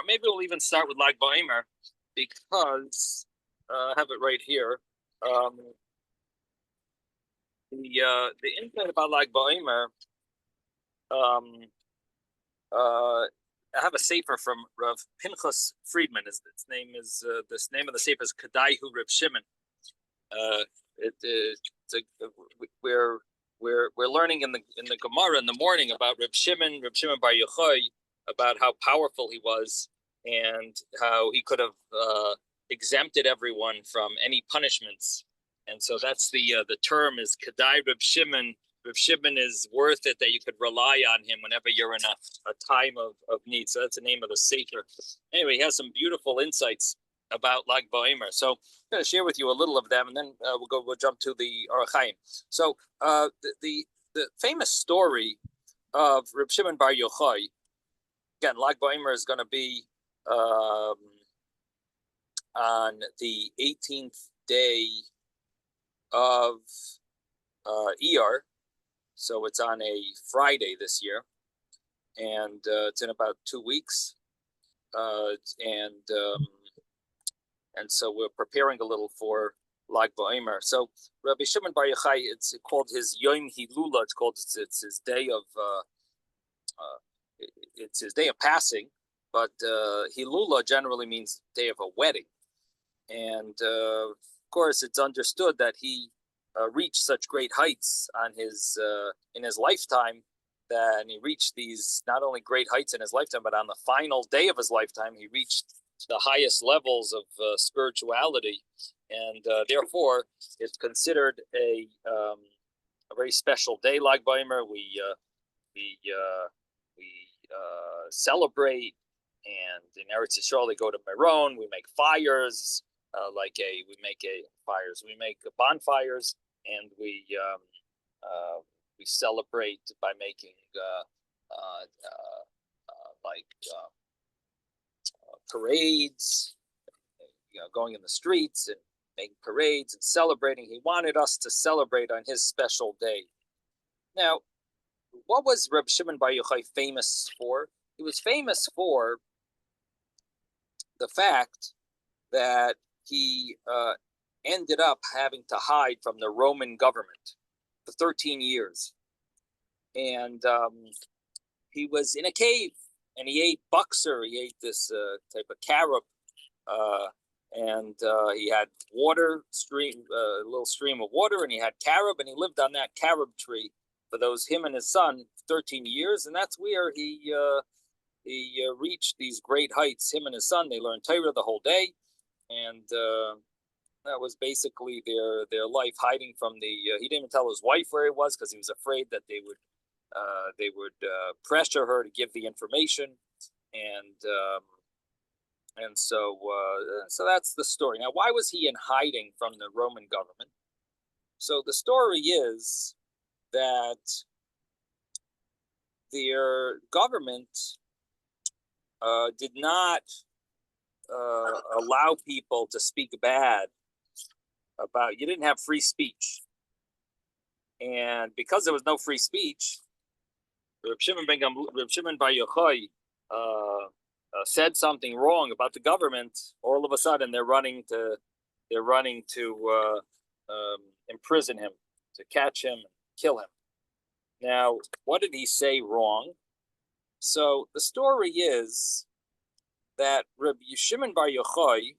maybe we'll even start with Lag Baomer because I have it right here. The insight about Lag Baomer, I have a sefer from Rav Pinchos Friedman. Its name is this name of the sefer is Kadaihu Reb Shimon. We're learning in the Gemara in the morning about Reb Shimon Bar Yochai, about how powerful he was and how he could have exempted everyone from any punishments. And so that's the term is Kadai Reb Shimon. Reb Shimon is worth it that you could rely on him whenever you're in a time of need. So that's the name of the sefer. Anyway, he has some beautiful insights about Lag Baomer. So I'm going to share with you a little of them, and then we'll jump to the Orach Chaim. So the famous story of Reb Shimon Bar Yochai, again, Lag Baomer is going to be on the 18th day of Iyar. So it's on a Friday this year, and it's in about 2 weeks, and so we're preparing a little for Lag Baomer. So Rabbi Shimon Bar Yochai, it's called his Yom Hilula. It's his day of it's his day of passing, but Hilula generally means day of a wedding, and of course it's understood that he reached such great heights on his in his lifetime, that he reached these not only great heights in his lifetime, but on the final day of his lifetime, he reached the highest levels of spirituality, and therefore it's considered a very special day. Lag Baomer, we celebrate, and in Eretz Yisrael they go to Meron. We make fires, we make bonfires, and we celebrate by making parades, going in the streets and making parades and celebrating. He wanted us to celebrate on his special day. Now, what was Reb Shimon Bar Yochai famous for? He was famous for the fact that he ended up having to hide from the Roman government for 13 years. And he was in a cave, and he ate buxer. He ate this type of carob, and he had water stream, a little stream of water, and he had carob, and he lived on that carob tree for him and his son, 13 years, and that's where he reached these great heights. Him and his son, they learned Torah the whole day, and that was basically their life, hiding from the. He didn't even tell his wife where he was because he was afraid that they would pressure her to give the information, and so that's the story. Now, why was he in hiding from the Roman government? So the story is that their government did not allow people to speak bad about. You didn't have free speech, and because there was no free speech, Reb Shimon Bar Yochai said something wrong about the government. All of a sudden, they're running to imprison him, to catch him, and kill him. Now, what did he say wrong? So the story is that Reb Shimon Bar Yochai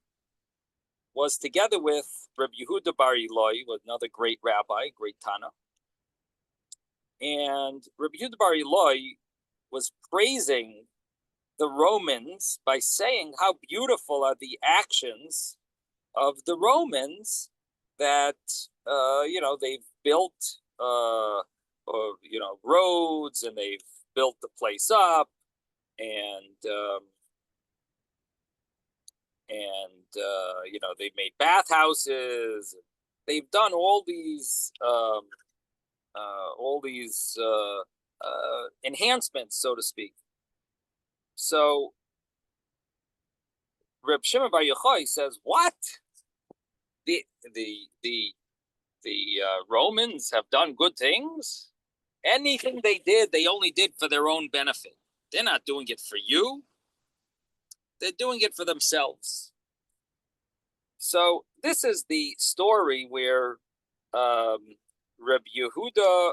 was together with Reb Yehuda Bar Ilai, with another great rabbi, great Tana. And Reb Yehuda Bar Ilai was praising the Romans by saying how beautiful are the actions of the Romans, that they've built roads, and they've built the place up, and they've made bathhouses. They've done all these enhancements, so to speak. So Reb Shimon Bar Yochai says, "What? The Romans have done good things? Anything they did, they only did for their own benefit. They're not doing it for you." they're doing it for themselves. So this is the story where Reb Yehuda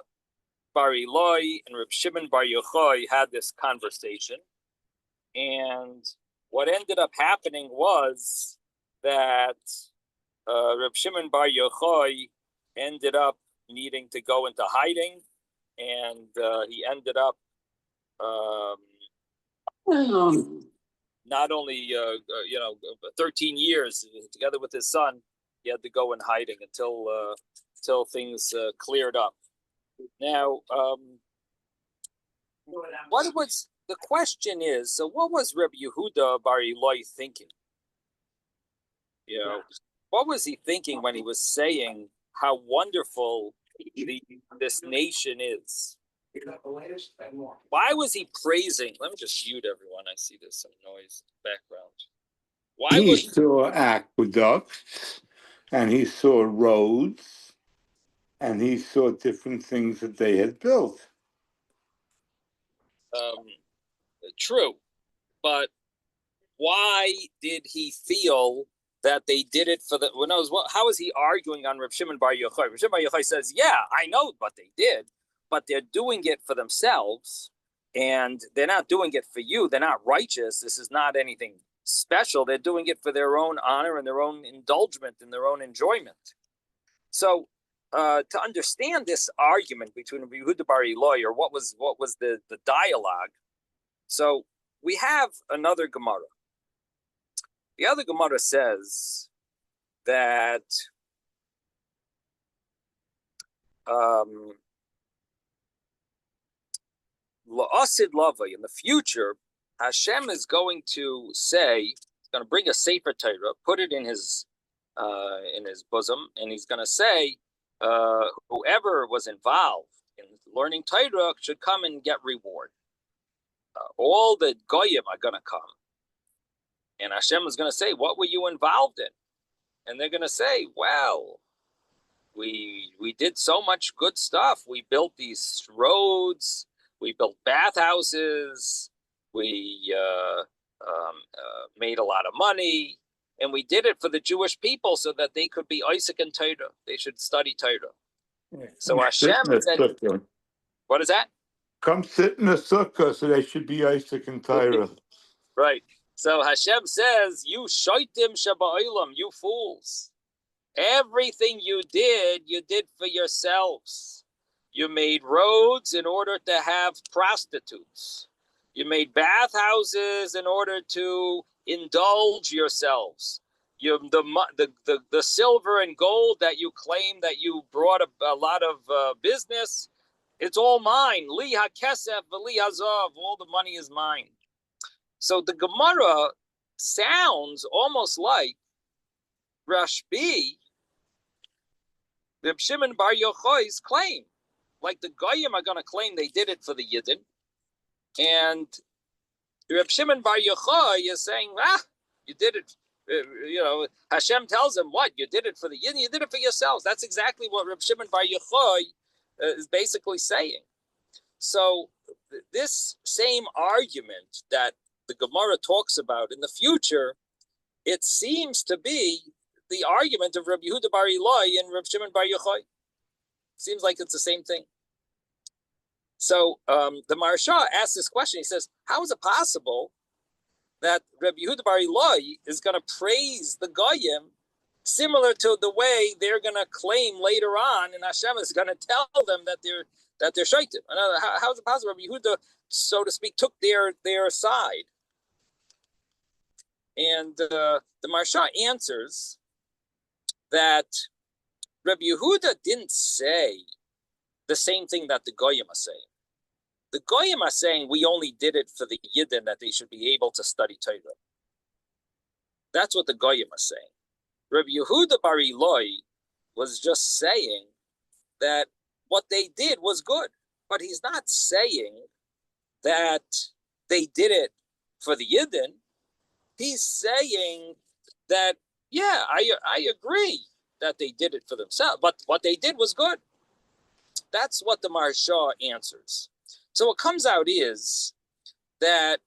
Bar Eloi and Reb Shimon Bar Yochai had this conversation, and what ended up happening was that Reb Shimon Bar Yochai ended up needing to go into hiding, and he ended up not only 13 years together with his son. He had to go in hiding until things cleared up. Now, what was the question is? So, what was Reb Yehuda Bar Eloi thinking? What was he thinking when he was saying how wonderful this nation is? Why was he praising? Let me just mute everyone. I see there's some noise in the background. Why he was saw aqueducts, and he saw roads, and he saw different things that they had built. True, but why did he feel that they did it for the? How is he arguing on Reb Shimon Bar Yochai? Reb Shimon Bar Yochai says, "Yeah, I know what they did, but they're doing it for themselves, and they're not doing it for you. They're not righteous. This is not anything special. They're doing it for their own honor and their own indulgement and their own enjoyment." So, to understand this argument between Yehuda Bar Eloi, or what was the dialogue? So we have another Gemara. The other Gemara says that La'asid Lavai, in the future, Hashem is going to say, he's going to bring a Sefer Torah, put it in his bosom, and he's going to say, whoever was involved in learning Torah should come and get reward. All the Goyim are going to come. And Hashem is going to say, what were you involved in? And they're going to say, well, we did so much good stuff. We built these roads. We built bathhouses. We made a lot of money. And we did it for the Jewish people so that they could be Isaac and Torah. They should study Torah. So Hashem said, what is that? Come sit in a sukkah, so they should be Isaac and Torah. Right. So Hashem says, you shoitim shaba'olam, you fools. Everything you did for yourselves. You made roads in order to have prostitutes. You made bathhouses in order to indulge yourselves. The silver and gold that you claim that you brought a lot of business, it's all mine. Li hakesef v'li hazav, all the money is mine. So the Gemara sounds almost like Rashbi, Reb Shimon Bar Yochai's claim. Like the Goyim are going to claim they did it for the Yidden. And Reb Shimon Bar Yochai is saying, you did it. Hashem tells him, what? You did it for the Yidden? You did it for yourselves. That's exactly what Reb Shimon Bar Yochai is basically saying. So this same argument that the Gemara talks about in the future, it seems to be the argument of Reb Yehuda Bar Eloi and Reb Shimon Bar Yochai. Seems like it's the same thing. So the Maharsha asks this question. He says, how is it possible that Reb Yehuda Bar Eloi is going to praise the Goyim similar to the way they're going to claim later on, and Hashem is going to tell them that they're shaitim? How is it possible Reb Yehuda, so to speak, took their side? And the Maharsha answers that Reb Yehuda didn't say the same thing that the Goyim are saying. The Goyim are saying we only did it for the Yidden, that they should be able to study Torah. That's what the Goyim are saying. Reb Yehuda Bar Eloi was just saying that what they did was good, but he's not saying that they did it for the Yidden. He's saying that, yeah, I agree that they did it for themselves, but what they did was good. That's what the Maharsha answers. So what comes out is that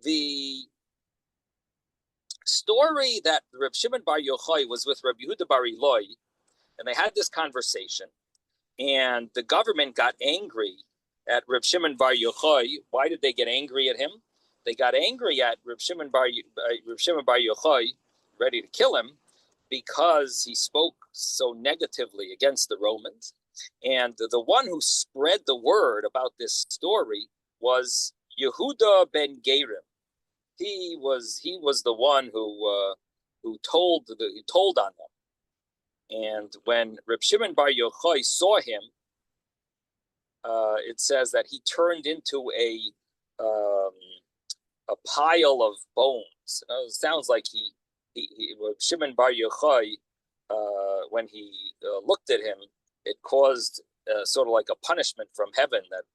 the story that Reb Shimon Bar Yochai was with Reb Yehuda Bar Eloi, and they had this conversation, and the government got angry at Reb Shimon Bar Yochai. Why did they get angry at him? They got angry at Reb Shimon Bar Yochai, ready to kill him, because he spoke so negatively against the Romans. And the one who spread the word about this story was Yehuda ben Gerim. He was the one who told on them. And when Reb Shimon Bar Yochai saw him, it says that he turned into a pile of bones. It sounds like Reb Shimon Bar Yochai, when he looked at him, it caused sort of like a punishment from heaven that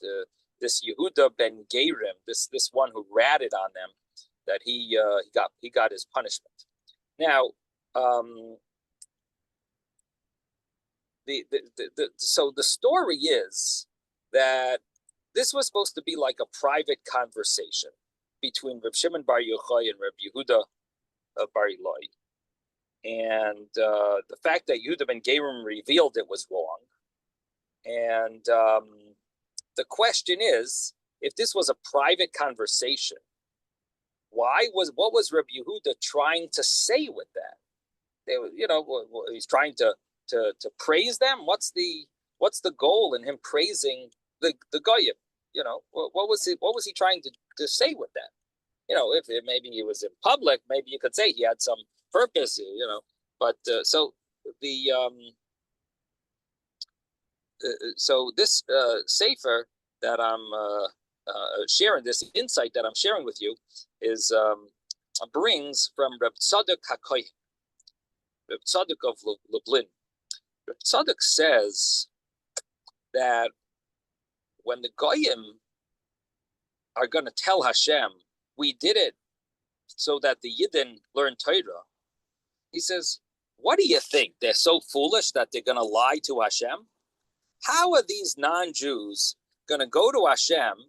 this Yehuda ben Gerim, this one who ratted on them, that he got his punishment. Now, so the story is that this was supposed to be like a private conversation between Reb Shimon Bar Yochai and Reb Yehuda Bar Eloi. And the fact that Yehuda ben Gerim revealed it was wrong. And the question is, if this was a private conversation, what was Reb Yehuda trying to say with that? He's trying to praise them. What's the goal in him praising the goyim? What was he trying to say with that? If maybe he was in public, maybe you could say he had some purpose. But so this sefer that I'm sharing, this insight that I'm sharing with you, is brings from Reb Tzadok HaKohen, Reb Tzadok of Lublin. Reb Tzadok says that when the goyim are going to tell Hashem, we did it so that the Yidden learn Torah, he says, what do you think? They're so foolish that they're going to lie to Hashem? How are these non-Jews going to go to Hashem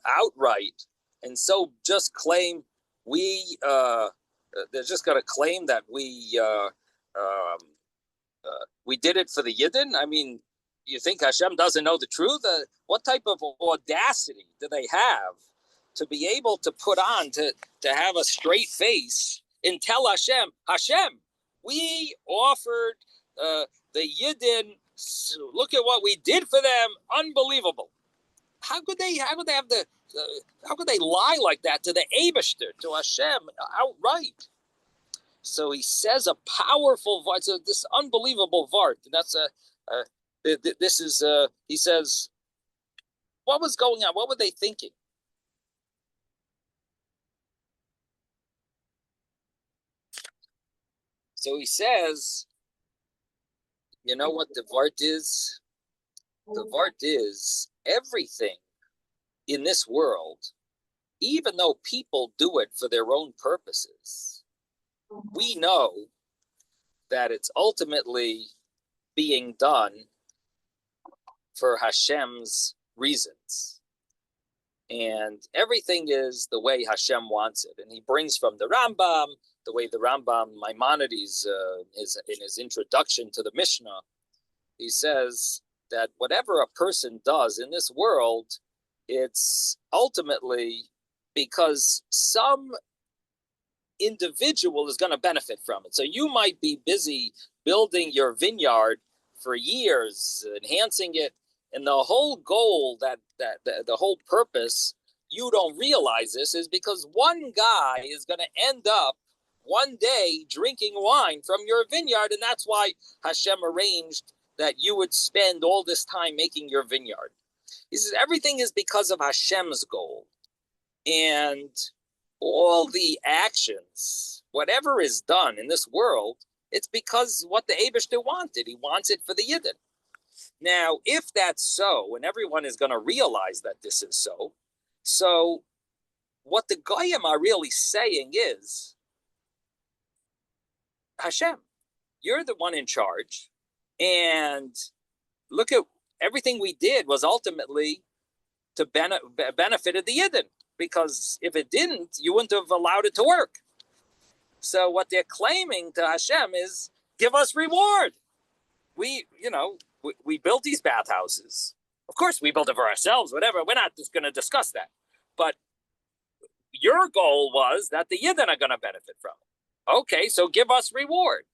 outright and so just claim they're just going to claim that we did it for the Yidden? I mean, you think Hashem doesn't know the truth? What type of audacity do they have to be able to put on, to have a straight face and tell Hashem, we offered the Yidden, look at what we did for them, unbelievable. How could they lie like that to the Eibishter, to Hashem, outright? So he says a powerful vart, this unbelievable vart. And that's he says, what was going on? What were they thinking? So he says, you know what the vart is? The vart is everything in this world, even though people do it for their own purposes, we know that it's ultimately being done for Hashem's reasons. And everything is the way Hashem wants it. And he brings from the Rambam, the way the Rambam, Maimonides, in his introduction to the Mishnah, he says that whatever a person does in this world, it's ultimately because some individual is going to benefit from it. So you might be busy building your vineyard for years, enhancing it, and the whole goal, that the whole purpose, you don't realize this, is because one guy is going to end up one day drinking wine from your vineyard, and that's why Hashem arranged that you would spend all this time making your vineyard. He says everything is because of Hashem's goal. And all the actions, whatever is done in this world, it's because what the Eibishter wanted. He wants it for the Yidden. Now, if that's so, and everyone is going to realize that this is so what the Goyim are really saying is, Hashem, you're the one in charge, and look at everything we did was ultimately to benefited the Yidden, because if it didn't, you wouldn't have allowed it to work. So what they're claiming to Hashem is, give us reward. We built these bathhouses. Of course, we built it for ourselves, whatever. We're not just going to discuss that. But your goal was that the Yidden are going to benefit from it. Okay, so give us reward.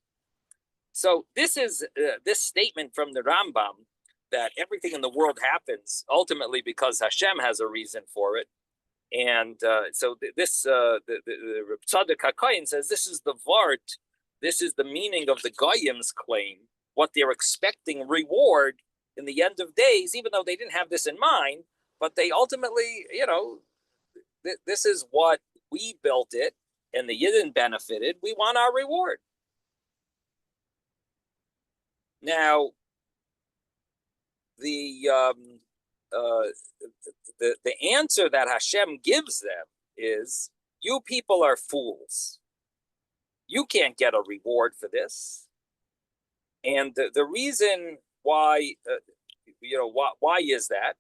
So this is this statement from the Rambam that everything in the world happens ultimately because Hashem has a reason for it. And so the Tzaddik HaKohen says this is the Vart, this is the meaning of the Goyim's claim, what they're expecting reward in the end of days, even though they didn't have this in mind, but they ultimately, this is what we built it and the Yidden benefited. We want our reward. Now, the answer that Hashem gives them is, you people are fools. You can't get a reward for this. And the reason why, why is that?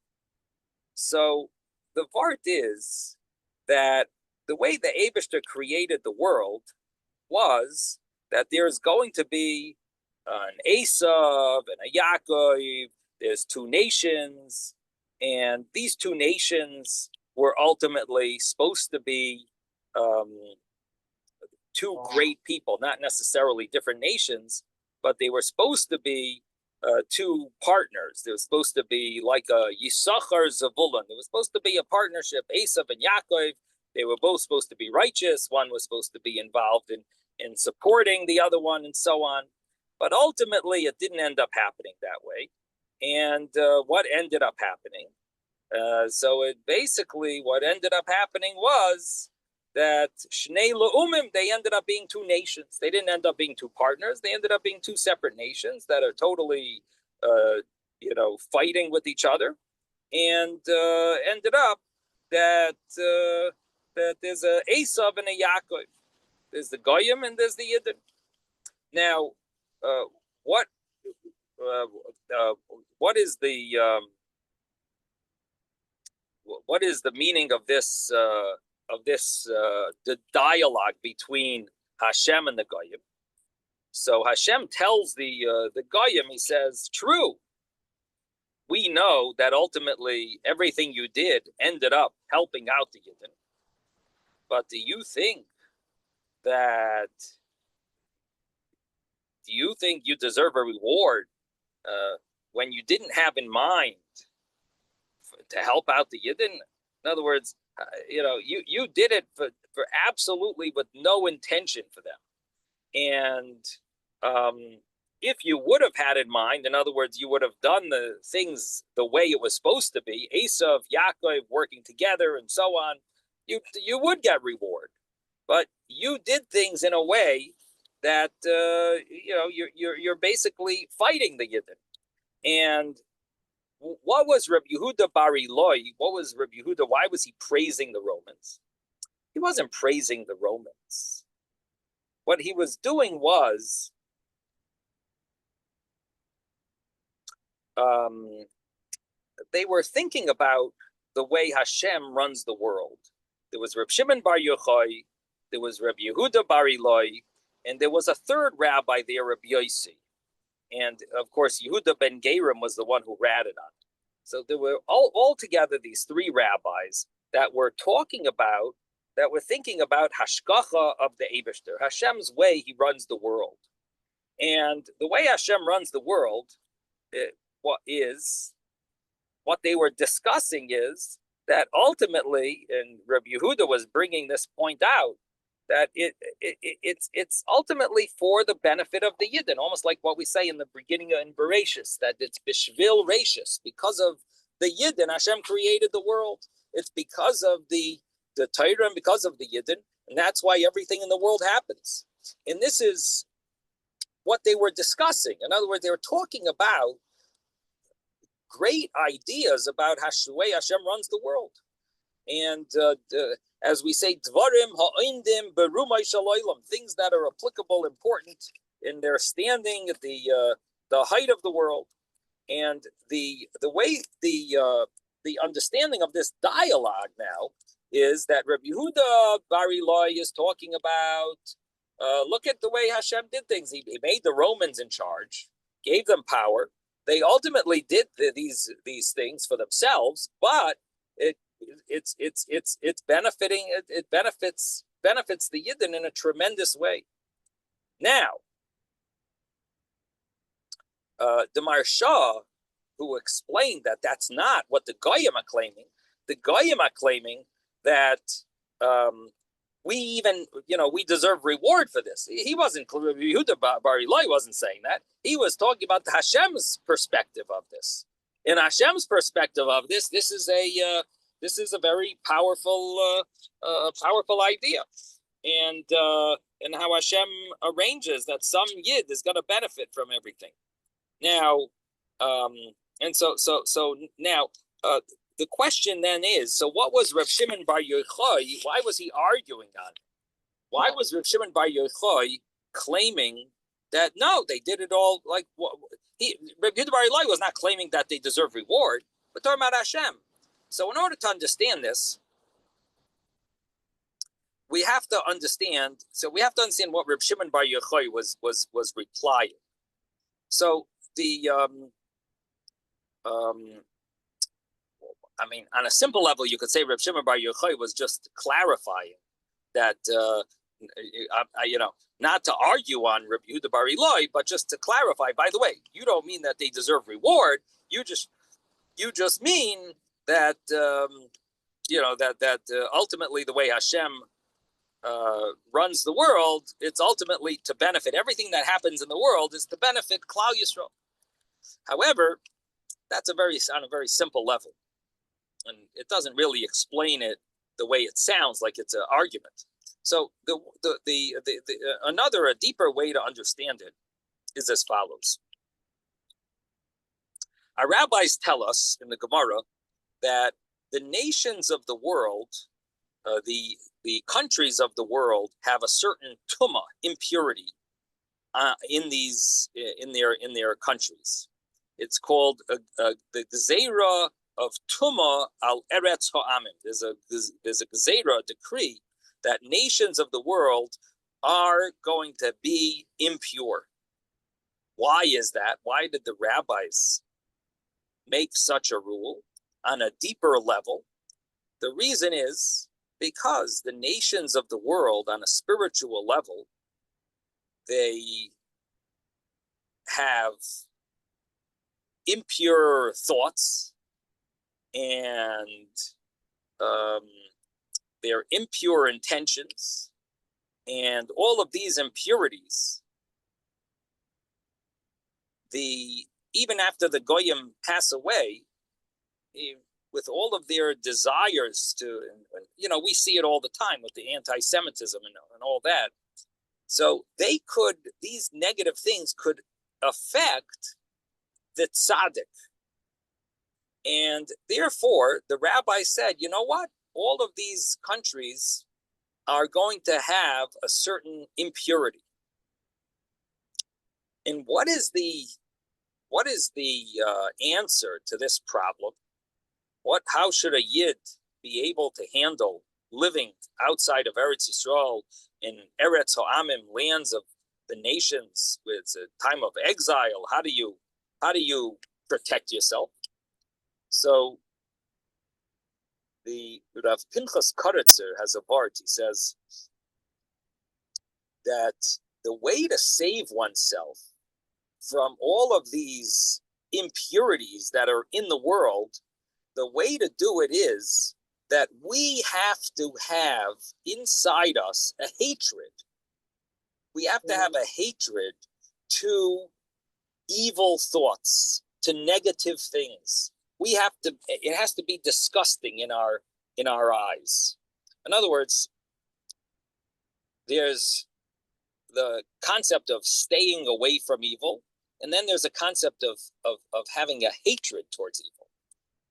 So the Vart is that the way the Eibishter created the world was that there's going to be an Esav and a Yaakov. There's two nations, and these two nations were ultimately supposed to be two great people, not necessarily different nations, but they were supposed to be two partners. They were supposed to be like a Yisachar Zavulun. There was supposed to be a partnership, Esav and Yaakov. They were both supposed to be righteous. One was supposed to be involved in supporting the other one and so on. But ultimately, it didn't end up happening that way. And what ended up happening? What ended up happening was that Shnei Le'umim, they ended up being two nations. They didn't end up being two partners. They ended up being two separate nations that are totally, fighting with each other. And ended up that there's a Esav and a Yaakov. There's the Goyim and there's the Yidden. Now, what is the meaning of this the dialogue between Hashem and the Goyim? So Hashem tells the Goyim, he says, true, we know that ultimately everything you did ended up helping out the Yidden, but do you think you deserve a reward when you didn't have in mind to help out the Yidden? In other words, you did it for absolutely with no intention for them. And if you would have had in mind, in other words, you would have done the things the way it was supposed to be, Esav, Yaakov working together and so on, you would get reward. But you did things in a way that you're basically fighting the Yidden. And what was Rabbi Yehuda Bar Eloi? What was Rabbi Yehuda? Why was he praising the Romans? He wasn't praising the Romans. What he was doing was they were thinking about the way Hashem runs the world. There was Reb Shimon Bar Yochai, there was Rabbi Yehuda Bar Eloi, and there was a third rabbi there, Rabbi Yossi. And of course, Yehuda ben Gerim was the one who ratted on it. So there were all together these three rabbis that were thinking about Hashgacha of the Eibishter, Hashem's way he runs the world. And the way Hashem runs the world, what they were discussing is that ultimately, and Rabbi Yehuda was bringing this point out, that it's ultimately for the benefit of the Yidden, almost like what we say in the beginning in Bereshis, that it's Bishvil Rashis, because of the Yidden, Hashem created the world. It's because of the Torah and because of the Yidden, and that's why everything in the world happens. And this is what they were discussing. In other words, they were talking about great ideas about the way Hashem runs the world. And as we say, dvarim ha'indim berumay shalaylam, things that are applicable, important in their standing at the height of the world. And the way the understanding of this dialogue now is that Rabbi Yehuda Bar Eloi is talking about Look at the way Hashem did things. He made the Romans in charge, gave them power. They ultimately did these things for themselves, but it's benefiting. It benefits the Yidden in a tremendous way. Now, the Maharsha, who explained that that's not what the Goyim are claiming. The Goyim are claiming that we deserve reward for this. He wasn't, Yehuda Bar Ilai wasn't saying that. He was talking about the Hashem's perspective of this. In Hashem's perspective of this, this is a very powerful idea, and how Hashem arranges that some Yid is going to benefit from everything. Now, and so now, the question then is: so what was Rav Shimon Bar Yochai? Why was he arguing on it? Why was Rav Shimon Bar Yochai claiming that no, they did it all like Rav Yehuda Bar Ilai was not claiming that they deserve reward, but talking about Hashem. So, in order to understand this, we have to understand. So, we have to understand what Rav Shimon Bar Yochai was replying. So, on a simple level, you could say Rav Shimon Bar Yochai was just clarifying that, not to argue on Rav Yehuda Bar Ilai, but just to clarify. By the way, you don't mean that they deserve reward. You just mean that ultimately the way Hashem runs the world, it's ultimately to benefit. Everything that happens in the world is to benefit Klal Yisrael. However, that's on a very simple level, and it doesn't really explain it the way it sounds like it's an argument. So a deeper way to understand it is as follows. Our rabbis tell us in the Gemara that the nations of the world, the countries of the world, have a certain tumah, impurity, in their countries. It's called the Gezerah of Tumah al Eretz Ha'amim. There's a Gezerah, decree, that nations of the world are going to be impure. Why is that? Why did the rabbis make such a rule on a deeper level? The reason is because the nations of the world on a spiritual level, they have impure thoughts and their impure intentions, and all of these impurities, even after the Goyim pass away, with all of their desires to, we see it all the time with the anti-Semitism and all that. So these negative things could affect the tzaddik. And therefore, the rabbi said, you know what? All of these countries are going to have a certain impurity. And what is the answer to this problem? How should a Yid be able to handle living outside of Eretz Yisrael in Eretz Ha'amim, lands of the nations, with a time of exile? How do you protect yourself? So the Rav Pinchos Koritzer has a vart. He says that the way to save oneself from all of these impurities that are in the world, the way to do it is that we have to have inside us a hatred. We have to have a hatred to evil thoughts, to negative things. It has to be disgusting in our eyes. In other words, there's the concept of staying away from evil, and then there's a concept of having a hatred towards evil.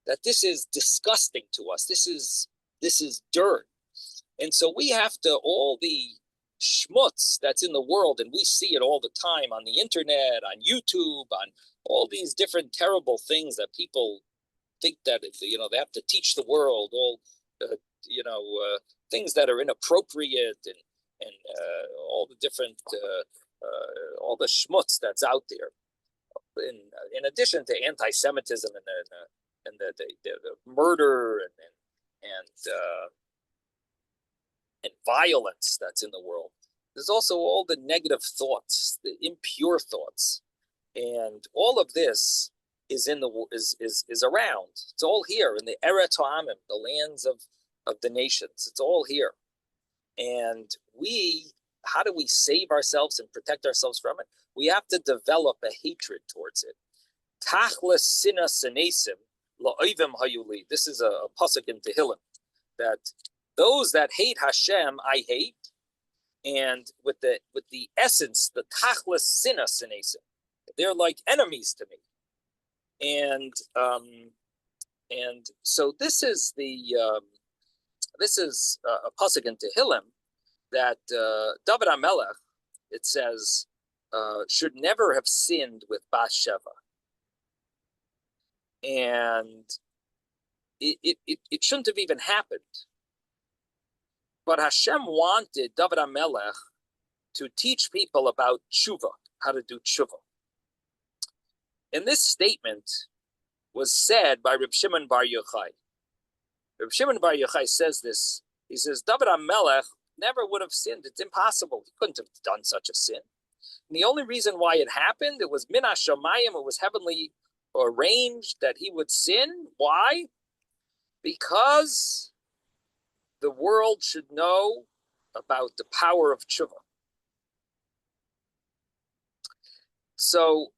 That this is disgusting to us. This is dirt. And so we have to, all the schmutz that's in the world, and we see it all the time on the internet, on YouTube, on all these different terrible things that people think that they have to teach the world, all things that are inappropriate, and and all the different all the schmutz that's out there. In addition to anti-Semitism and the murder and violence that's in the world, there's also all the negative thoughts, the impure thoughts, and all of this is in the is around. It's all here in the Eretz Ha'amim, the lands of the nations. It's all here, and how do we save ourselves and protect ourselves from it? We have to develop a hatred towards it. Tachlis sina senesim la'oivim hayuli. This is a pasuk in Tehillim that those that hate Hashem, I hate, and with the essence, the tachlis sina senesim, they're like enemies to me. And so this is a pasuk in Tehillim that David HaMelech, it says, should never have sinned with Bathsheba, and it shouldn't have even happened. But Hashem wanted David HaMelech to teach people about tshuva, how to do tshuva. And this statement was said by Reb Shimon Bar Yochai. Reb Shimon Bar Yochai says this. He says, David HaMelech never would have sinned. It's impossible. He couldn't have done such a sin. And the only reason why it happened, it was min hashamayim, it was heavenly arranged that he would sin. Why? Because the world should know about the power of tshuva. So,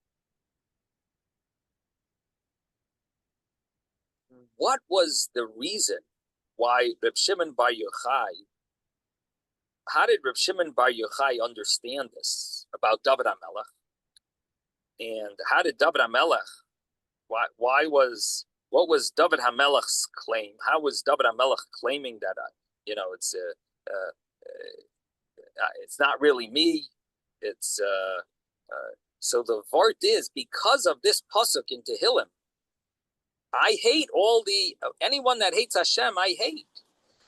what was the reason why Reb Shimon Bar Yochai, how did Reb Shimon Bar Yochai understand this about David HaMelech? And how did David HaMelech, what was David HaMelech's claim? How was David HaMelech claiming that, it's not really me. It's, so the vart is, because of this pasuk in Tehillim, I hate anyone that hates Hashem, I hate.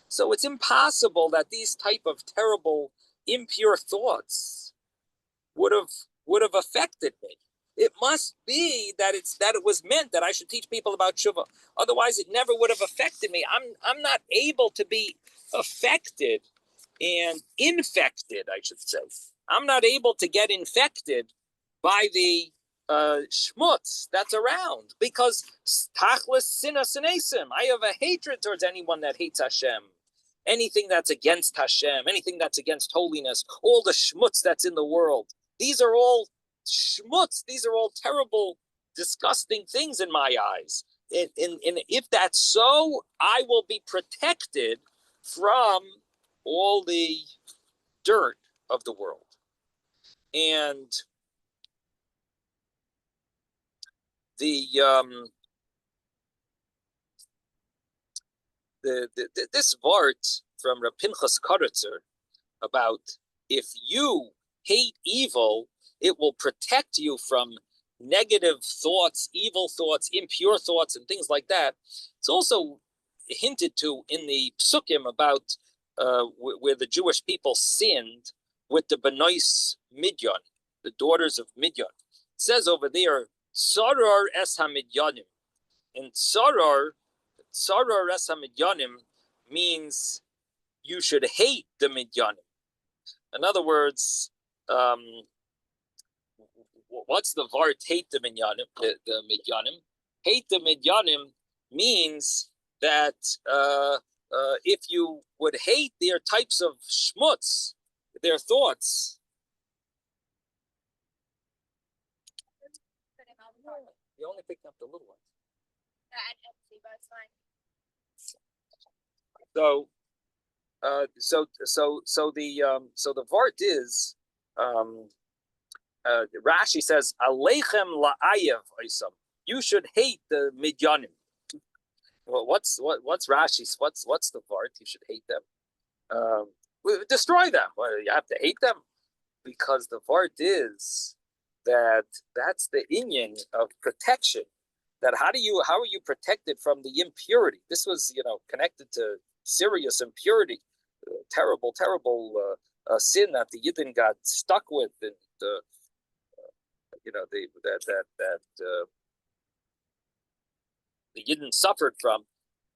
So it's impossible that these type of terrible, impure thoughts would have affected me. It must be that it was meant that I should teach people about tshuva. Otherwise, it never would have affected me. I'm not able to be affected and infected, I should say. I'm not able to get infected by the schmutz that's around, because tachlis sina senesim, I have a hatred towards anyone that hates Hashem. Anything that's against Hashem, anything that's against holiness, all the schmutz that's in the world. These are all schmutz. These are all terrible, disgusting things in my eyes. And if that's so, I will be protected from all the dirt of the world. And this vart from Reb Pinchos Koritzer about if you hate evil, it will protect you from negative thoughts, evil thoughts, impure thoughts, and things like that. It's also hinted to in the psukim about where the Jewish people sinned with the Benois Midyan, the daughters of Midyan. It says over there, Soror es ha-midyanim. And Soror es ha-midyanim means you should hate the Midyanim. In other words, what's the vart hate the Midyanim? The Midyanim. Hate the Midyanim means that if you would hate their types of schmutz, their thoughts. You only picked up the little ones. So the vart is Rashi says Aleichem la'ayev oisam. You should hate the midyanim. Well, what's Rashi's? What's the vart? You should hate them. Destroy them. Well, you have to hate them because the vart is that's the inyan of protection. That how are you protected from the impurity? This was connected to serious impurity, terrible sin that the Yidden got stuck with, and the Yidden suffered from,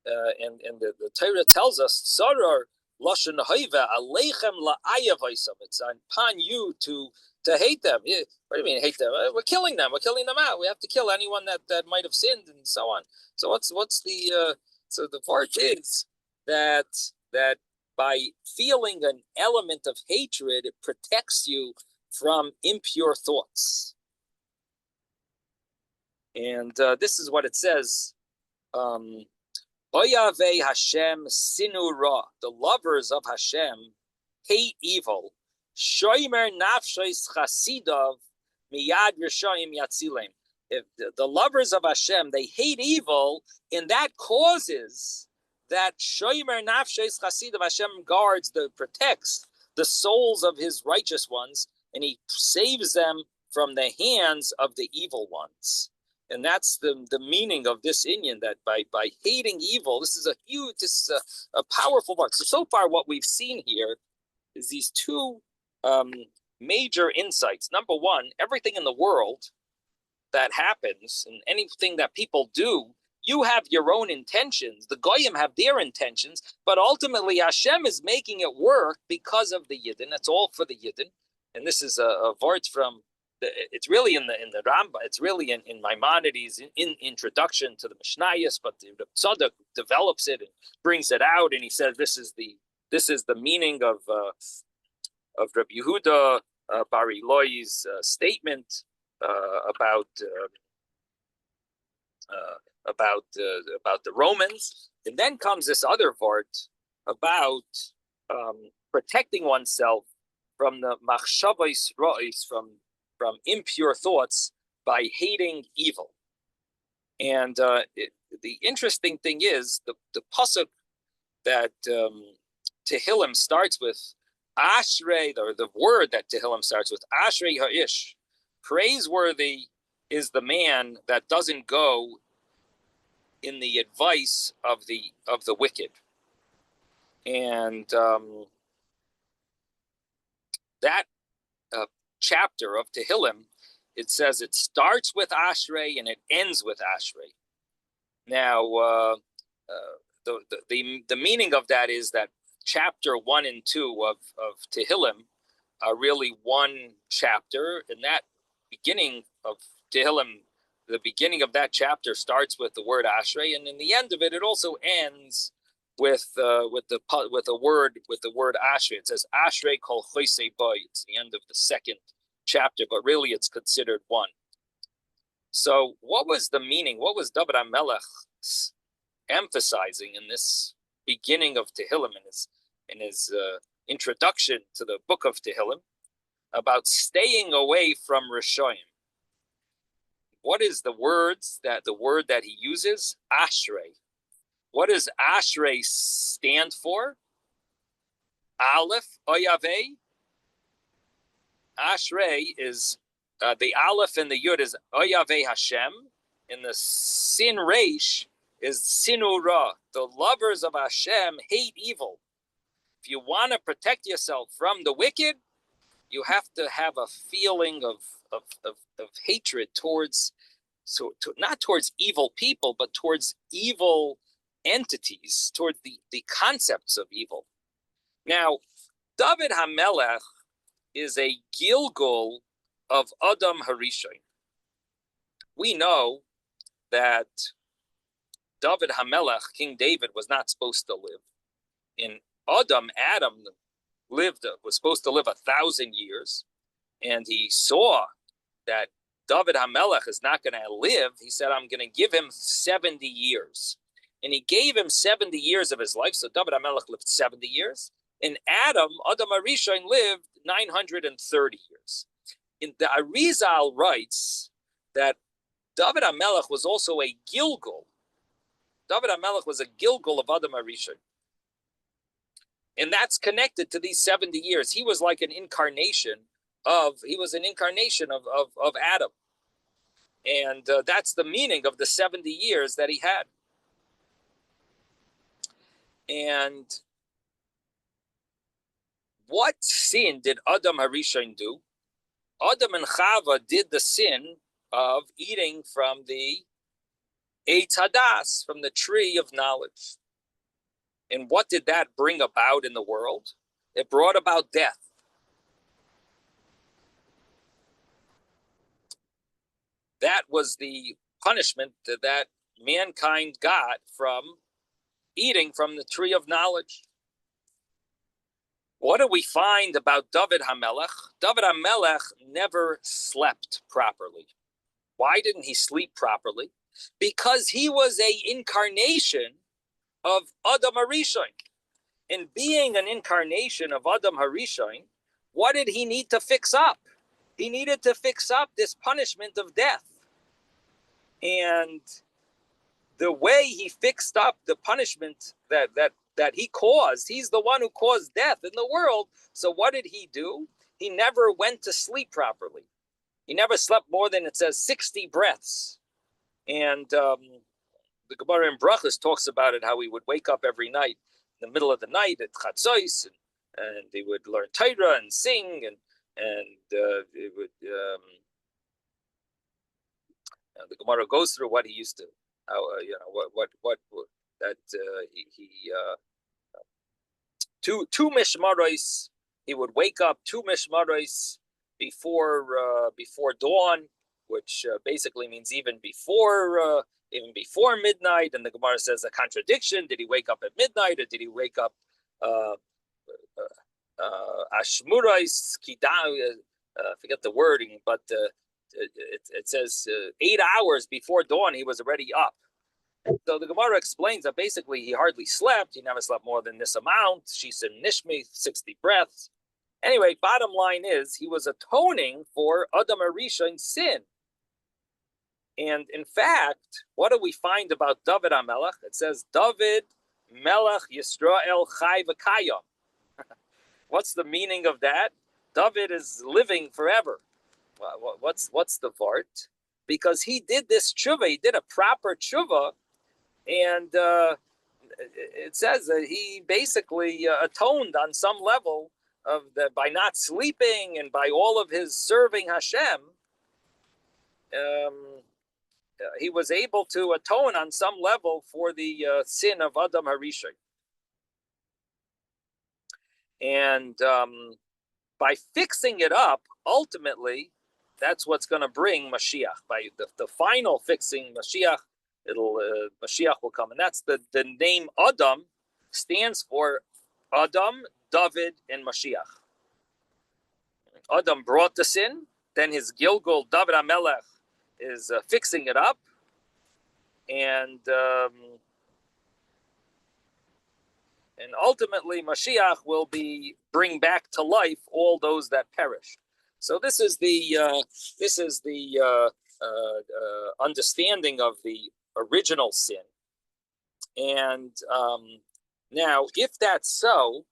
and the Torah tells us, "Sarar lashon haiva aleichem la'ayavaisam." It's upon you to hate them. What do you mean hate them? We're killing them. We're killing them out. We have to kill anyone that might have sinned, and so on. So what's the so the part is that by feeling an element of hatred, it protects you from impure thoughts. And this is what it says. Oyave Hashem sinu ra. The lovers of Hashem hate evil. Shoimer nafshois chasidav miyad rishayim yatzilem. If the lovers of Hashem, they hate evil, and that causes that shoimer nafshois chasidav, Hashem guards, protects the souls of his righteous ones, and he saves them from the hands of the evil ones. And that's the meaning of this inyan, that by hating evil, this is a powerful part. So far what we've seen here is these two major insights. Number one, everything in the world that happens and anything that people do, you have your own intentions. The Goyim have their intentions, but ultimately Hashem is making it work because of the Yidden. It's all for the Yidden. And this is a vart from, it's really in the Rambam, it's really in Maimonides, in introduction to the Mishnayos, but the Tzadok develops it and brings it out, and he says this is the meaning of Rabbi Yehuda Bar Eloi's statement about the Romans. And then comes this other vart about protecting oneself from the machshavos ra'os, from impure thoughts, by hating evil. And the interesting thing is the pasuk that Tehillim starts with, Ashrei, or the word that Tehillim starts with, Ashrei ha'ish, praiseworthy is the man that doesn't go in the advice of the wicked. And that chapter of Tehillim, it says it starts with Ashrei and it ends with Ashrei. Now, the meaning of that is that chapter 1 and 2 of Tehillim are really one chapter, and that beginning of Tehillim, the beginning of that chapter starts with the word Ashrei, and in the end of it, it also ends with the word Ashrei. It says Ashrei kol choisei bo. It's the end of the second chapter, but really it's considered one. So what was the meaning? What was David HaMelech emphasizing in this beginning of Tehillim, in his introduction to the book of Tehillim, about staying away from Rishoyim? What is the word that he uses? Ashrei. What does Ashrei stand for? Aleph, Oyave. Ashrei is the Aleph and the Yud is Oyave Hashem, and the Sin Reish is Sinu Ra. The lovers of Hashem hate evil. If you want to protect yourself from the wicked, you have to have a feeling of hatred towards, not towards evil people, but towards evil entities, towards the concepts of evil. Now, David HaMelech is a Gilgul of Adam Harishon. We know that David HaMelech, King David, was not supposed to live. In Adam was supposed to live 1,000 years, and he saw that David HaMelech is not going to live. He said, I'm going to give him 70 years. And he gave him 70 years of his life. So David HaMelech lived 70 years. And Adam Harishon, lived 930 years. In the Arizal writes that David HaMelech was also a Gilgul. David HaMelech was a Gilgul of Adam Harishon. And that's connected to these 70 years. He was like an incarnation of Adam. And that's the meaning of the 70 years that he had. And What sin did Adam Harishon do? Adam and Chava did the sin of eating from the Eitz Hadas, from the tree of knowledge. And what did that bring about in the world? It brought about death. That was the punishment that mankind got from eating from the tree of knowledge. What do we find about David HaMelech? David HaMelech never slept properly. Why didn't he sleep properly? Because he was an incarnation of Adam HaRishon. In being an incarnation of Adam HaRishon, what did he need to fix up? He needed to fix up this punishment of death. And the way he fixed up the punishment that he caused, he's the one who caused death in the world. So what did he do? He never went to sleep properly. He never slept more than, it says, 60 breaths. And the Gemara in Brachos talks about it, how he would wake up every night in the middle of the night at Chatzos, and he would learn Torah and sing, and it would the Gemara goes through what he used to, how what that two mishmaros. He would wake up 2 mishmaros before dawn, which basically means even before midnight. And the Gemara says a contradiction. Did he wake up at midnight, or did he wake up ashmurais kidau? Forget the wording, but it says 8 hours before dawn he was already up. So the Gemara explains that basically he hardly slept. He never slept more than this amount. She said nishmi, 60 breaths. Anyway, bottom line is he was atoning for Adam HaRishon's sin. And in fact, what do we find about David HaMelech? It says, David Melech Yisrael Chai V'Kayam. What's the meaning of that? David is living forever. What's the vart? Because he did this tshuva, he did a proper tshuva, and it says that he basically atoned on some level of by not sleeping and by all of his serving Hashem. He was able to atone on some level for the sin of Adam HaRishon. And by fixing it up, ultimately, that's what's going to bring Mashiach. By the final fixing Mashiach, Mashiach will come. And that's the name Adam stands for Adam, David, and Mashiach. Adam brought the sin, then his Gilgul, David HaMelech, is fixing it up, and ultimately Mashiach will bring back to life all those that perished. So this is the understanding of the original sin. And now, if that's so,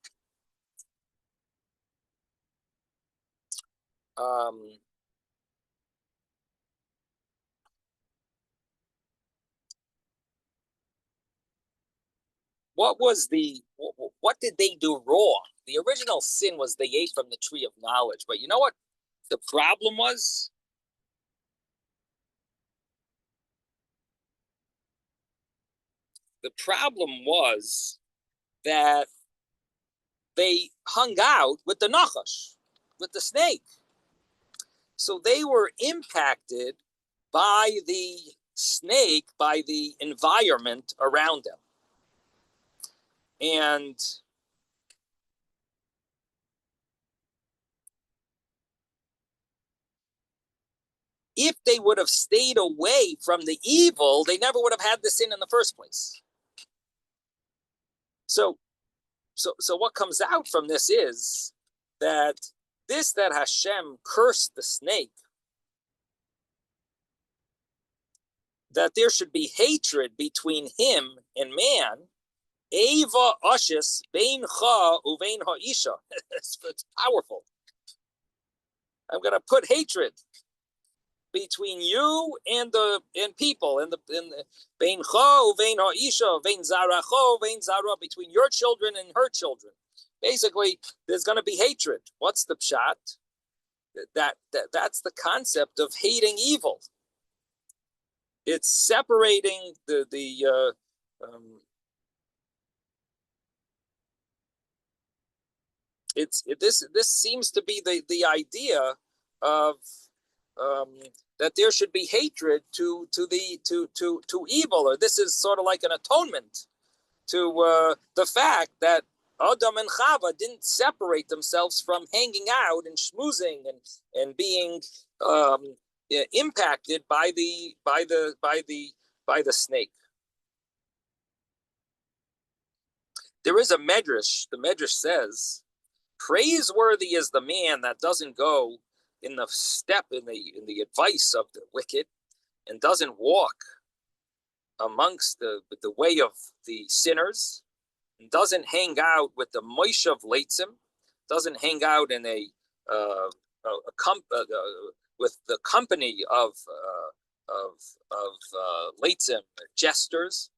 what did they do wrong? The original sin was they ate from the tree of knowledge. But you know what the problem was? The problem was that they hung out with the nachash, with the snake. So they were impacted by the snake, by the environment around them. And if they would have stayed away from the evil, they never would have had the sin in the first place. So what comes out from this is that Hashem cursed the snake, that there should be hatred between him and man. Eva Ashis Bein Cha Uvein Ha'isha. It's powerful. I'm going to put hatred between you and people, and Bein Cha Uvein Ha'isha Vein Zara Cha Vein Zara, between your children and her children. basically there's going to be hatred. What's the pshat? That's the concept of hating evil. It's separating this seems to be the idea of that there should be hatred to evil, or this is sort of like an atonement to the fact that Adam and Chava didn't separate themselves from hanging out and schmoozing and being impacted by the snake. There is a medrash. The medrash says, "Praiseworthy is the man that doesn't go in the step in the advice of the wicked, and doesn't walk amongst the way of the sinners, and doesn't hang out with the Moshe of Leitzim, doesn't hang out in with the company of Leitzim jesters."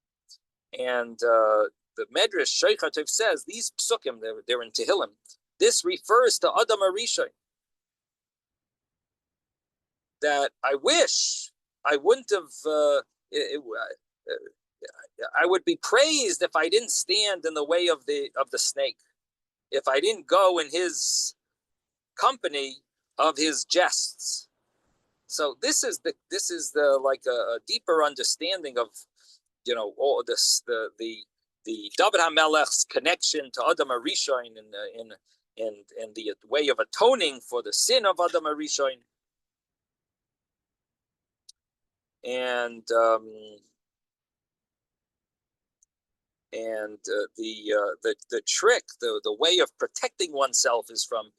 And the Medrash Sheikhatov says these psukim, they're in Tehillim. This refers to Adam Arishon. That I wish I wouldn't have. I would be praised if I didn't stand in the way of the snake, if I didn't go in his company of his jests. So this is the like a deeper understanding of all this the David HaMelech's connection to Adam Arishon and the way of atoning for the sin of Adam Arishon. And the trick, the way of protecting oneself is from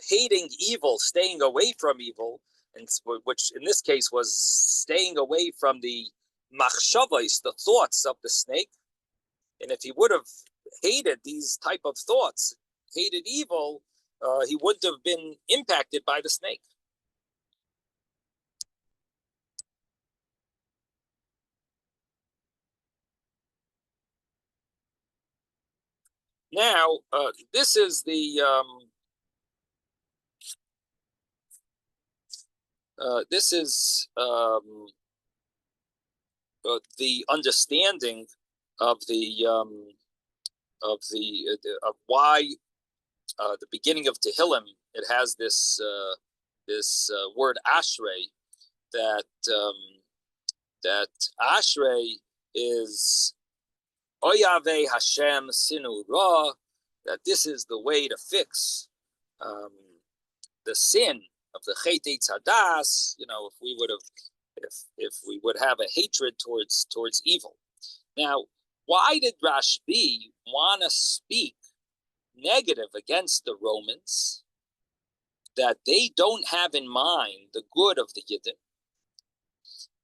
hating evil, staying away from evil, and which in this case was staying away from the machshavos, the thoughts of the snake. And if he would have hated these type of thoughts, hated evil, he wouldn't have been impacted by the snake. Now, this is the understanding of why the beginning of Tehillim, it has this word Ashrei, that Ashrei is Oyave Hashem Sinu Ra, that this is the way to fix the sin of the Chet Eitz Hadas. If we would have a hatred towards evil. Now, why did Rashbi want to speak negative against the Romans, that they don't have in mind the good of the Yidden?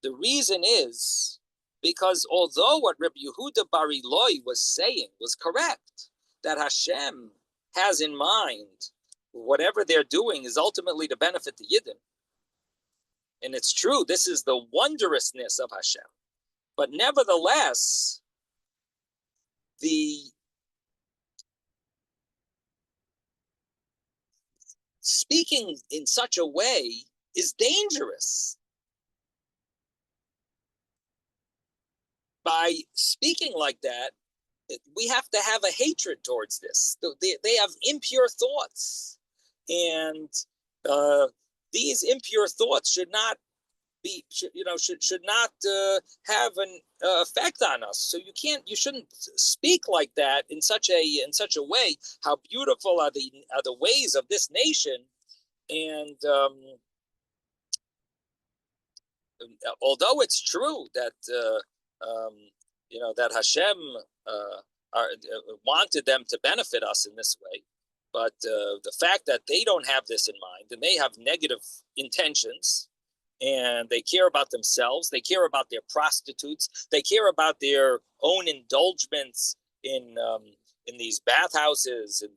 The reason is because although what Rabbi Yehuda Bar Ilai was saying was correct, that Hashem has in mind whatever they're doing is ultimately to benefit the Yidden. And it's true, this is the wondrousness of Hashem. But nevertheless, the speaking in such a way is dangerous. By speaking like that, we have to have a hatred towards this. They have impure thoughts, and these impure thoughts should not be, should not have an effect on us. So you shouldn't speak like that in such a way. How beautiful are the ways of this nation, and although it's true that that Hashem wanted them to benefit us in this way, but the fact that they don't have this in mind and they have negative intentions, and they care about themselves, they care about their prostitutes, they care about their own indulgements in these bathhouses and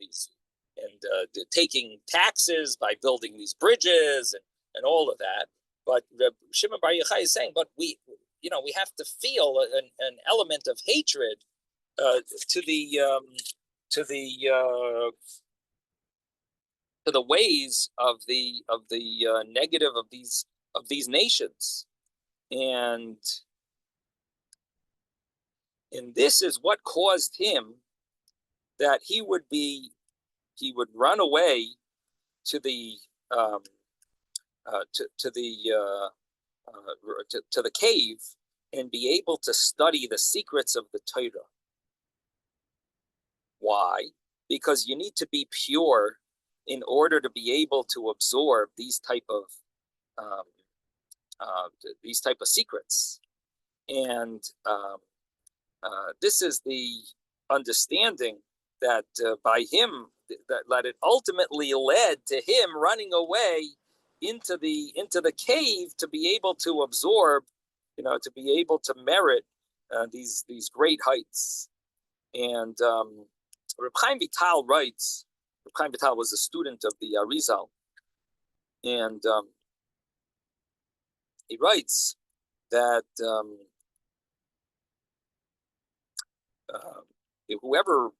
taking taxes by building these bridges and all of that. But Shimon Bar Yochai is saying, but we have to feel an element of hatred to the to the ways of the negative of these nations, and this is what caused him that he would run away to the to the cave and be able to study the secrets of the Torah. Why? Because you need to be pure in order to be able to absorb these type of secrets, and this is the understanding that by him that it ultimately led to him running away into the cave to be able to absorb, to be able to merit these great heights. And Reb Chaim Vital writes. Reb Chaim Vital was a student of the Arizal, and he writes that whoever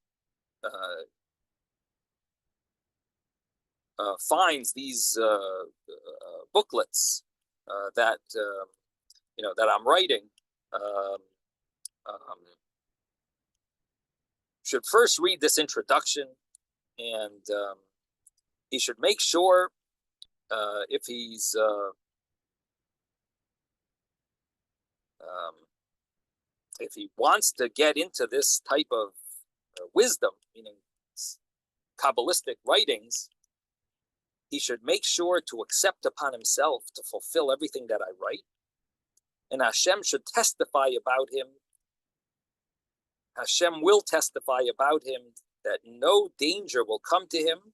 finds these booklets that that I'm writing should first read this introduction, and he should make sure if he's if he wants to get into this type of wisdom, meaning Kabbalistic writings, he should make sure to accept upon himself to fulfill everything that I write. And Hashem should testify about him. Hashem will testify about him that no danger will come to him.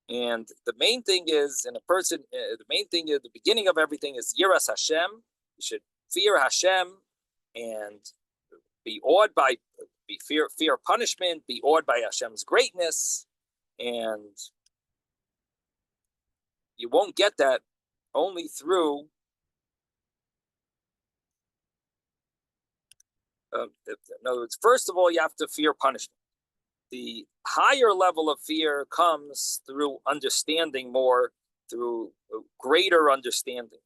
And the main thing is, in a person, the main thing at the beginning of everything is Yiras Hashem. You should fear Hashem and be awed by, fear punishment, be awed by Hashem's greatness. And you won't get that only through in other words, first of all, you have to fear punishment. The higher level of fear comes through understanding more, through greater understanding.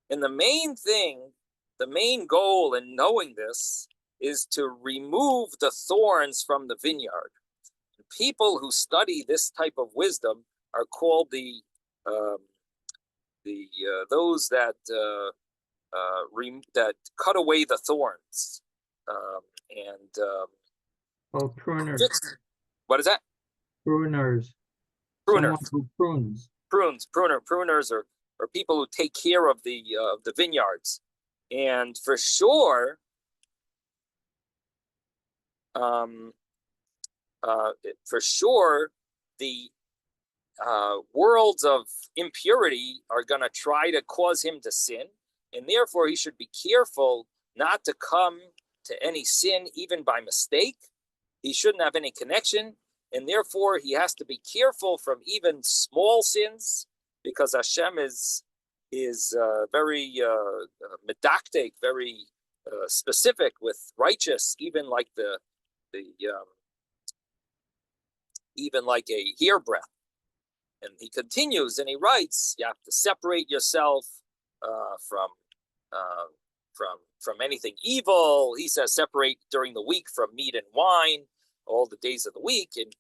And the main thing, the main goal in knowing this is to remove the thorns from the vineyard. And people who study this type of wisdom are called those that that cut away the thorns. Pruners. What is that? Pruners. Pruners. Someone who prunes. Pruners or people who take care of the vineyards. And for sure, the worlds of impurity are going to try to cause him to sin, and therefore he should be careful not to come to any sin even by mistake. He shouldn't have any connection, and therefore he has to be careful from even small sins, because Hashem is very medactic, very specific with righteous, even like even like a hairbreadth. And he continues and he writes, you have to separate yourself from anything evil. He says separate during the week from meat and wine, all the days of the week, and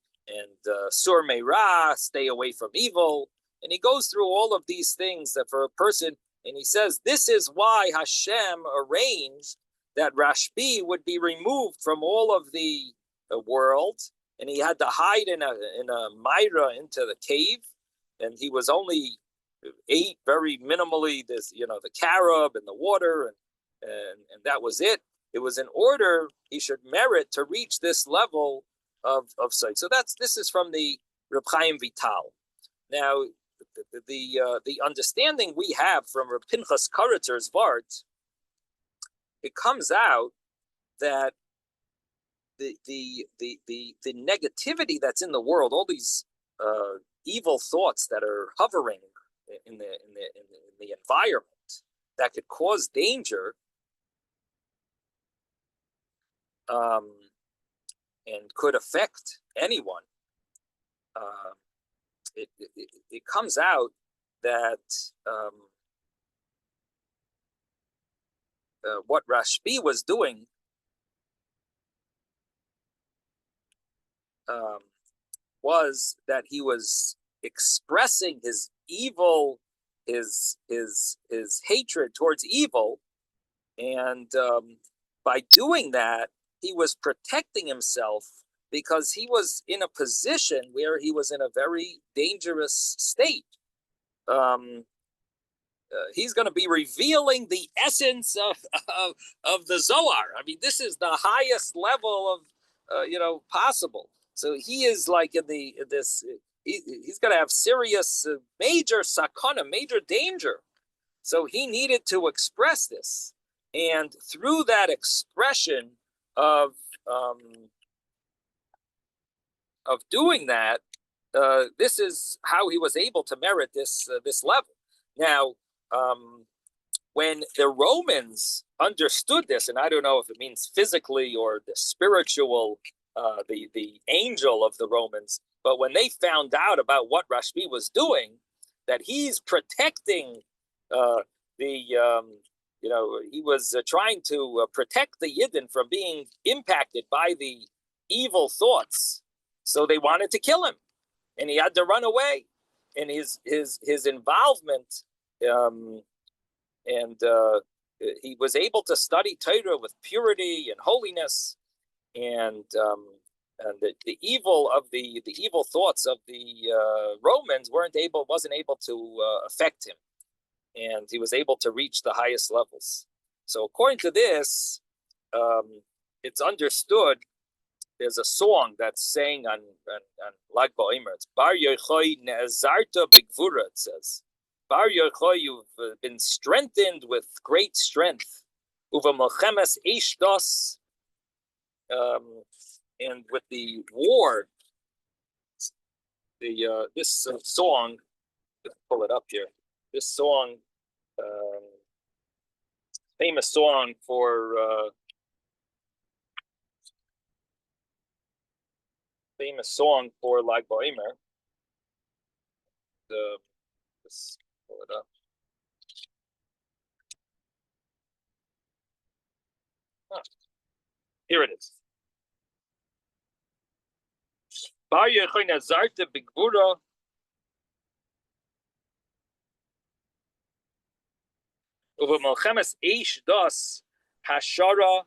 sur meira, stay away from evil. And he goes through all of these things that for a person, and he says this is why Hashem arranged that Rashbi would be removed from all of the world, and he had to hide in a myra into the cave, and he was only ate very minimally this, the carob and the water, and that was it. It was in order he should merit to reach this level of sight. So this is from the Reb Chaim Vital. Now, the understanding we have from Reb Pinchos Karatzer's Vart, it comes out that the negativity that's in the world, all these evil thoughts that are hovering in the environment that could cause danger, and could affect anyone. It comes out that what Rashbi was doing was that he was expressing his evil, his hatred towards evil, and by doing that, he was protecting himself because he was in a position where he was in a very dangerous state. He's going to be revealing the essence of the Zohar. I mean, this is the highest level of possible. So he is like he's going to have serious, major sakana, major danger. So he needed to express this, and through that expression of doing that, this is how he was able to merit this level. Now, when the Romans understood this, and I don't know if it means physically or the spiritual, the angel of the Romans, but when they found out about what Rashbi was doing, that he's protecting he was trying to protect the Yidden from being impacted by the evil thoughts. So they wanted to kill him, and he had to run away. And his involvement, he was able to study Torah with purity and holiness, and the evil of the evil thoughts of the Romans wasn't able to affect him, and he was able to reach the highest levels. So according to this, it's understood. There's a song that's sang on Lag Baomer. It's Bar Yochai Ne'ezarta B'Gvura, it says. Bar Yochai, you've been strengthened with great strength. Uva Melchemes Eish Das. And with the war, this song, let's pull it up here. This song, famous song for Lag Baomer. Let's pull it up. Here it is. Bar Yochai Ne'ezarta B'Gvura Uva Melchemes Eish Das Hashara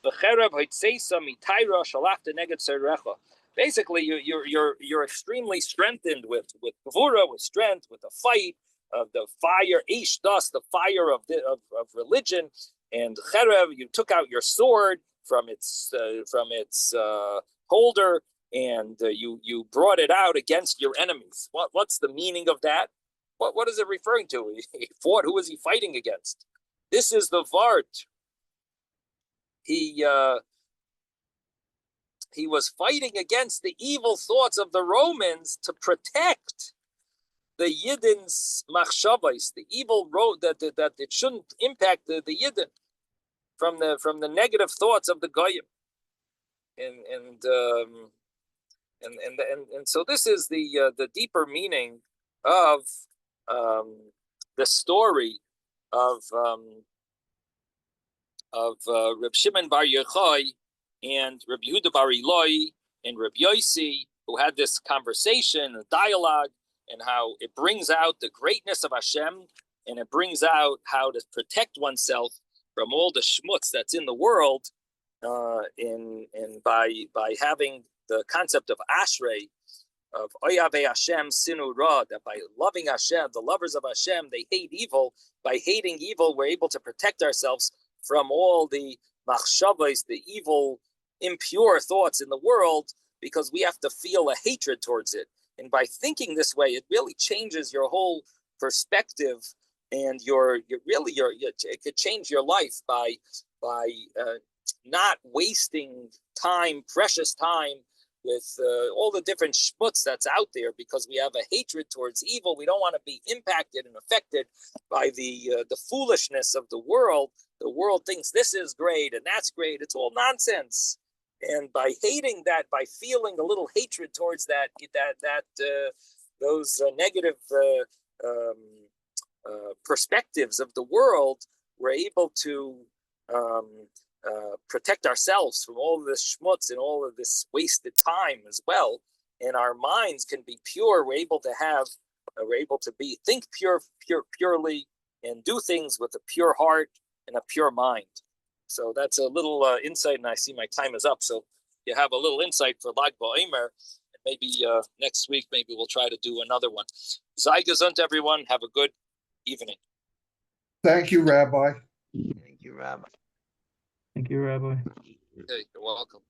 V'Cherev Hoitzeisa Mitayra Shalachta Neged Serecha. Basically, you're extremely strengthened with gvura, with strength, with the fight of the fire, Eish Das, the fire of religion, and Cherev, you took out your sword from its holder, and you brought it out against your enemies. What's the meaning of that? What is it referring to? He fought. Who was he fighting against? This is the Vart. He was fighting against the evil thoughts of the Romans to protect the Yidden's machshavos, the evil road that it shouldn't impact the Yidden from the negative thoughts of the Goyim. And so this is the deeper meaning of the story of Reb Shimon Bar Yochai and Reb Yehuda Bar Eloi and Reb Yossi, who had this conversation, a dialogue, and how it brings out the greatness of Hashem, and it brings out how to protect oneself from all the schmutz that's in the world, and by having the concept of Ashrei, of Oyave Hashem Sinu Ra, that by loving Hashem, the lovers of Hashem, they hate evil. By hating evil, we're able to protect ourselves from all the machshavos, the evil, impure thoughts in the world, because we have to feel a hatred towards it. And by thinking this way, it really changes your whole perspective, and it could change your life by not wasting time, precious time, with all the different schmutz that's out there, because we have a hatred towards evil. We don't want to be impacted and affected by the foolishness of the world. The world thinks this is great and that's great. It's all nonsense. And by hating that, by feeling a little hatred towards those negative perspectives of the world, we're able to protect ourselves from all of this schmutz and all of this wasted time as well. And our minds can be pure. We're able to think purely, and do things with a pure heart and a pure mind. So that's a little insight, and I see my time is up. So you have a little insight for Lag Baomer, and maybe next week, maybe we'll try to do another one. Sei gesund, everyone. Have a good evening. Thank you, Rabbi. Thank you, Rabbi. Thank you, Rabbi. Okay, you're welcome.